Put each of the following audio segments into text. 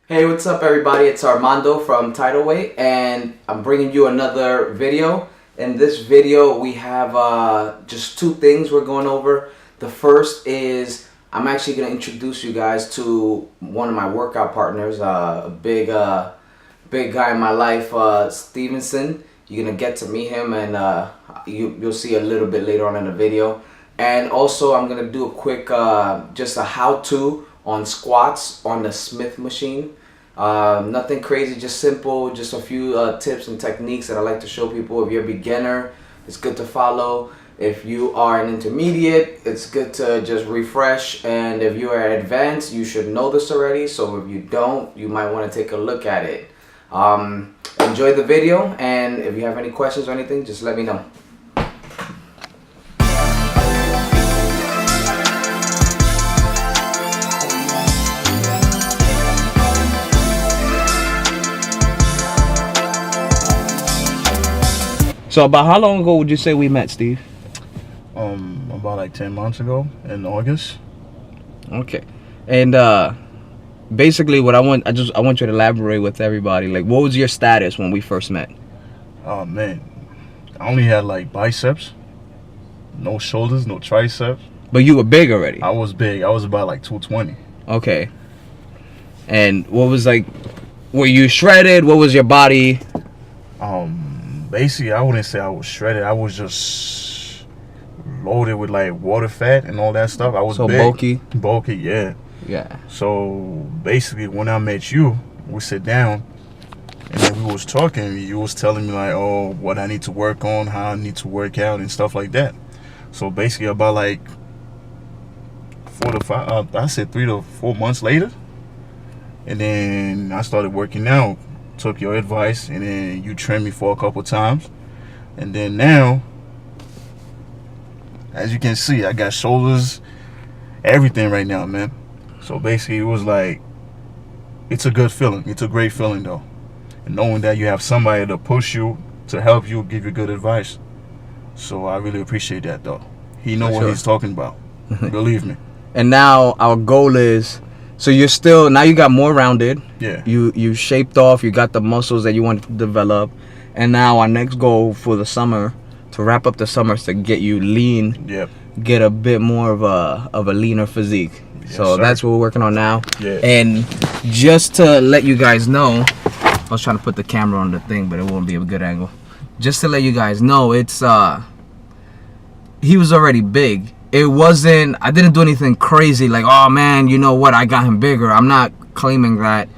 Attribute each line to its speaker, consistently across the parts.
Speaker 1: Hey, what's up everybody? It's Armando from TidalWeight and I'm bringing you another video. In this video we have just two things we're going over. The first is I'm actually going to introduce you guys to one of my workout partners, a big guy in my life, Sthevenson. You're going to get to meet him and you'll see a little bit later on in the video. And also I'm going to do a quick just a how-to on squats on the Smith machine. Nothing crazy, just simple, just a few tips and techniques that I like to show people. If you're a beginner, it's good to follow. If you are an intermediate, it's good to just refresh. And if you are advanced, you should know this already. So if you don't, you might want to take a look at it. Enjoy the video, and if you have any questions or anything, just let me know. So about how long ago would you say we met, Steve?
Speaker 2: About like 10 months ago in August.
Speaker 1: Okay. And basically what I want you to elaborate with everybody. Like, what was your status when we first met?
Speaker 2: Oh man, I only had like biceps, no shoulders, no triceps.
Speaker 1: But you were big already.
Speaker 2: I was big. I was about like 220.
Speaker 1: Okay. And what was, like, were you shredded? What was your body?
Speaker 2: Basically I wouldn't say I was shredded. I was just loaded with like water fat and all that stuff. I was
Speaker 1: so
Speaker 2: big.
Speaker 1: Bulky,
Speaker 2: yeah.
Speaker 1: Yeah.
Speaker 2: So basically when I met you, we sit down and then we was talking. You was telling me like, oh, what I need to work on, how I need to work out and stuff like that. So basically about like 3 to 4 months later, and then I started working out, took your advice, and then you trained me for a couple times. And then now, as you can see, I got shoulders, everything right now, man. So basically it was like, it's a good feeling. It's a great feeling though. And knowing that you have somebody to push you, to help you, give you good advice. So I really appreciate that though. He know what he's talking about. Believe me.
Speaker 1: And now our goal is, so you're still, now you got more rounded.
Speaker 2: Yeah.
Speaker 1: You shaped off, you got the muscles that you want to develop. And now our next goal for the summer, to wrap up the summer, is to get you lean.
Speaker 2: Yep.
Speaker 1: Get a bit more of a leaner physique.
Speaker 2: Yes,
Speaker 1: so
Speaker 2: sir.
Speaker 1: that's what we're working on now.
Speaker 2: Yeah.
Speaker 1: And just to let you guys know, I was trying to put the camera on the thing, but it won't be a good angle. Just to let you guys know, it's he was already big. It wasn't, I didn't do anything crazy like, oh man, you know what, I got him bigger. I'm not claiming that.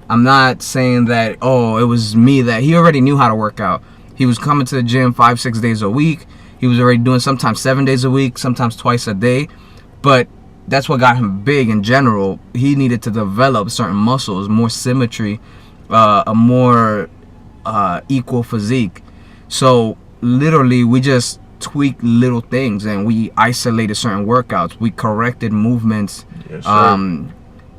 Speaker 1: I'm not saying that, oh, it was me. That he already knew how to work out. He was coming to the gym 5-6 days a week. He was already doing sometimes 7 days a week, sometimes twice a day. But that's what got him big in general. He needed to develop certain muscles, more symmetry, a more equal physique. So literally we just tweaked little things and we isolated certain workouts. We corrected movements.
Speaker 2: Yes, sir.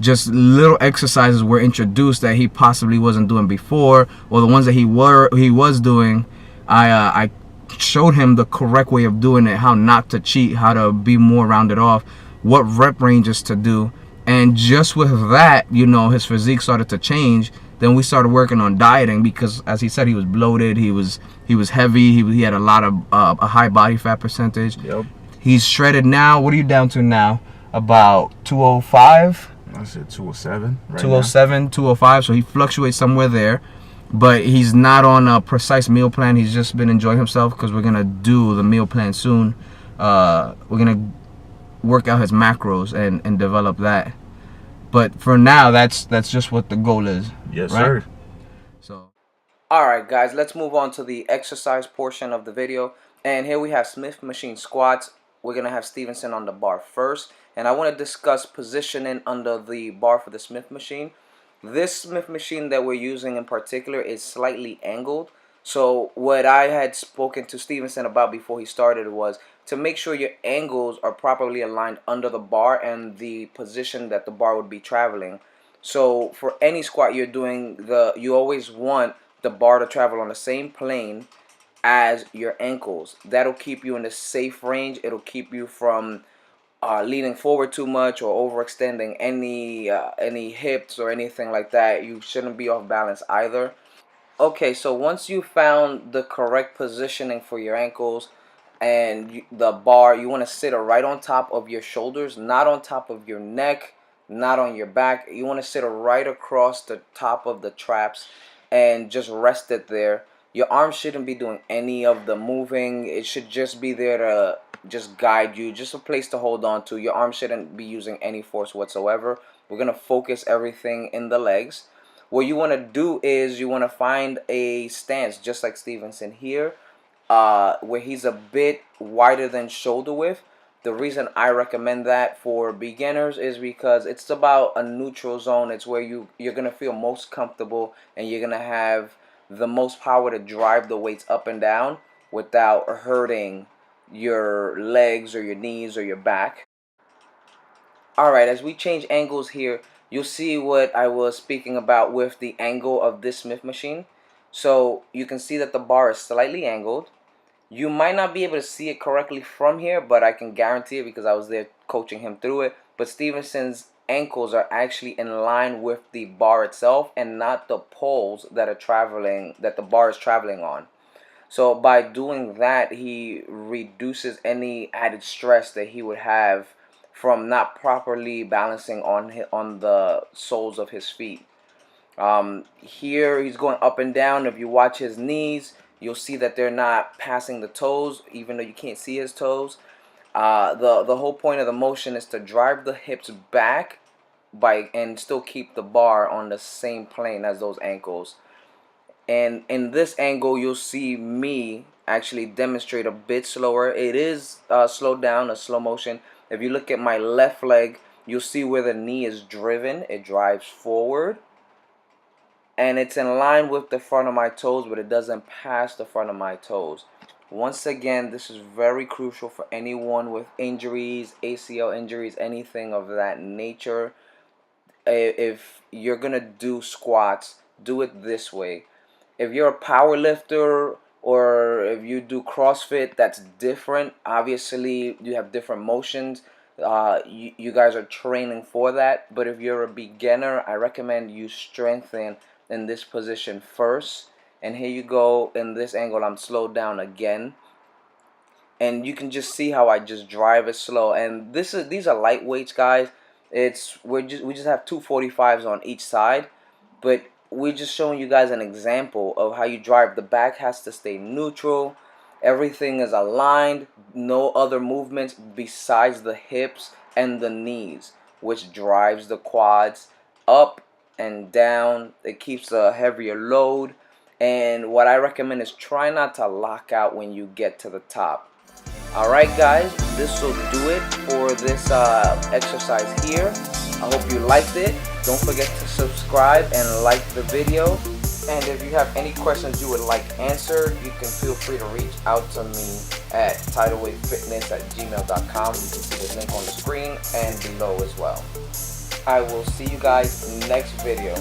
Speaker 1: Just little exercises were introduced that he possibly wasn't doing before, or the ones that he was doing, I showed him the correct way of doing it, how not to cheat, how to be more rounded off, what rep ranges to do. And just with that, you know, his physique started to change. Then we started working on dieting because, as he said, he was bloated, he was heavy, he had a lot of a high body fat percentage.
Speaker 2: Yep.
Speaker 1: He's shredded now. What are you down to now? About 205?
Speaker 2: I said 207 right
Speaker 1: 207,
Speaker 2: now.
Speaker 1: 205, so he fluctuates somewhere there. But he's not on a precise meal plan. He's just been enjoying himself because we're going to do the meal plan soon. We're going to work out his macros and develop that. But for now, that's just what the goal is.
Speaker 2: Yes,
Speaker 1: right?
Speaker 2: sir.
Speaker 1: So, all right, guys, let's move on to the exercise portion of the video. And here we have Smith machine squats. We're going to have Sthevenson on the bar first. And I want to discuss positioning under the bar for the Smith machine. This Smith machine that we're using in particular is slightly angled. So what I had spoken to Sthevenson about before he started was to make sure your angles are properly aligned under the bar and the position that the bar would be traveling. So for any squat you're doing, you always want the bar to travel on the same plane as your ankles. That'll keep you in a safe range. It'll keep you from leaning forward too much or overextending any hips or anything like that. You shouldn't be off balance either. Okay, so once you found the correct positioning for your ankles and the bar, you want to sit it right on top of your shoulders, not on top of your neck, not on your back. You want to sit it right across the top of the traps and just rest it there. Your arms shouldn't be doing any of the moving. It should just be there to just guide you, just a place to hold on to. Your arms shouldn't be using any force whatsoever. We're going to focus everything in the legs. What you want to do is you want to find a stance just like Sthevenson here, where he's a bit wider than shoulder width. The reason I recommend that for beginners is because it's about a neutral zone. It's where you're going to feel most comfortable and you're going to have the most power to drive the weights up and down without hurting your legs or your knees or your back. Alright, as we change angles here, you'll see what I was speaking about with the angle of this Smith machine. So you can see that the bar is slightly angled. You might not be able to see it correctly from here, but I can guarantee it because I was there coaching him through it. But Stevenson's ankles are actually in line with the bar itself and not the poles that the bar is traveling on. So by doing that, he reduces any added stress that he would have from not properly balancing on the soles of his feet. Here he's going up and down. If you watch his knees, you'll see that they're not passing the toes, even though you can't see his toes. The whole point of the motion is to drive the hips back and still keep the bar on the same plane as those ankles. And in this angle, you'll see me actually demonstrate a bit slower. It is slowed down, a slow motion. If you look at my left leg, you'll see where the knee is driven. It drives forward. And it's in line with the front of my toes, but it doesn't pass the front of my toes. Once again, this is very crucial for anyone with injuries, ACL injuries, anything of that nature. If you're going to do squats, do it this way. If you're a power lifter or if you do CrossFit, that's different. Obviously, you have different motions. You guys are training for that. But if you're a beginner, I recommend you strengthen in this position first. And here you go in this angle. I'm slowed down again. And you can just see how I just drive it slow. And these are light weights, guys. We just have 245s on each side. But we're just showing you guys an example of how you drive. The back has to stay neutral. Everything is aligned. No other movements besides the hips and the knees, which drives the quads up and down. It keeps a heavier load. And what I recommend is try not to lock out when you get to the top. Alright guys, this will do it for this exercise here. I hope you liked it. Don't forget to subscribe and like the video. And if you have any questions you would like answered, you can feel free to reach out to me at TidalWeightFitness@gmail.com. You can see the link on the screen and below as well. I will see you guys next video.